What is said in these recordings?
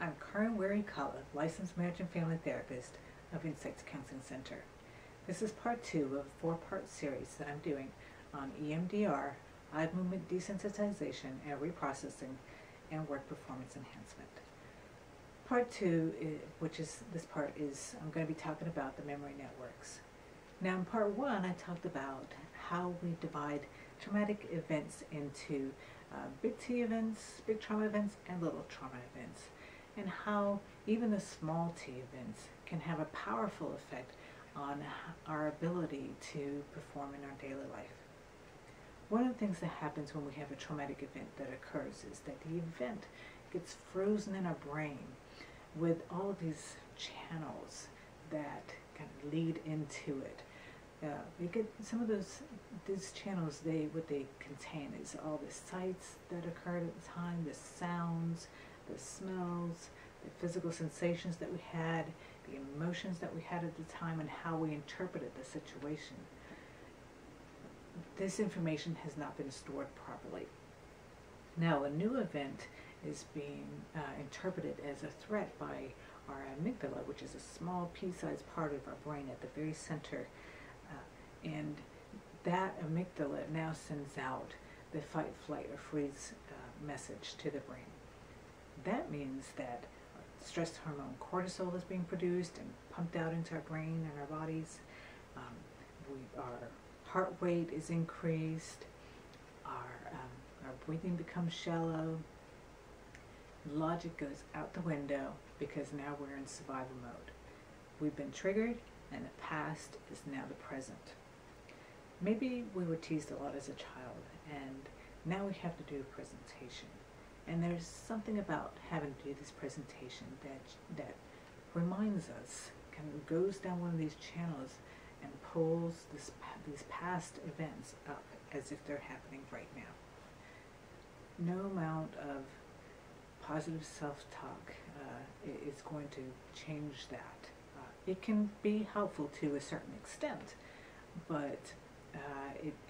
I'm Karen Wary-Kalla, licensed marriage and family therapist of Insights Counseling Center. This is part 2 of a 4-part series that I'm doing on EMDR, eye movement desensitization and reprocessing, and work performance enhancement. Part 2, I'm going to be talking about the memory networks. Now in part 1, I talked about how we divide traumatic events into big T events, big trauma events, and little trauma events, and how even the small T events can have a powerful effect on our ability to perform in our daily life. One of the things that happens when we have a traumatic event that occurs is that the event gets frozen in our brain with all of these channels that kind of lead into it. We get some of these channels, what they contain is all the sights that occurred at the time, the sounds, the smells, the physical sensations that we had, the emotions that we had at the time, and how we interpreted the situation. This information has not been stored properly. Now a new event is being interpreted as a threat by our amygdala, which is a small pea-sized part of our brain at the very center. And that amygdala now sends out the fight, flight, or freeze message to the brain. That means that stress hormone cortisol is being produced and pumped out into our brain and our bodies. Our heart rate is increased. Our breathing becomes shallow. Logic goes out the window because now we're in survival mode. We've been triggered, and the past is now the present. Maybe we were teased a lot as a child, and now we have to do a presentation. And there's something about having to do this presentation that reminds us, kind of goes down one of these channels and pulls these past events up as if they're happening right now. No amount of positive self-talk is going to change that. It can be helpful to a certain extent, but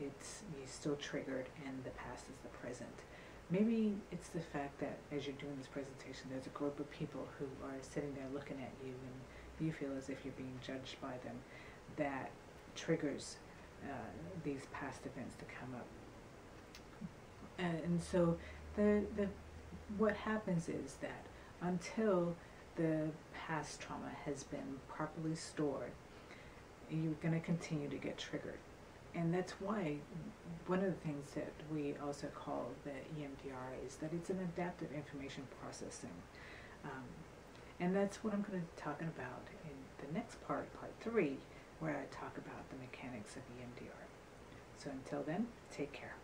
you're still triggered, and the past is the present. Maybe it's the fact that as you're doing this presentation, there's a group of people who are sitting there looking at you, and you feel as if you're being judged by them. That triggers these past events to come up. And so what happens is that until the past trauma has been properly stored, you're going to continue to get triggered. And that's why one of the things that we also call the EMDR is that it's an adaptive information processing. And that's what I'm going to be talking about in the next part 3, where I talk about the mechanics of EMDR. So until then, take care.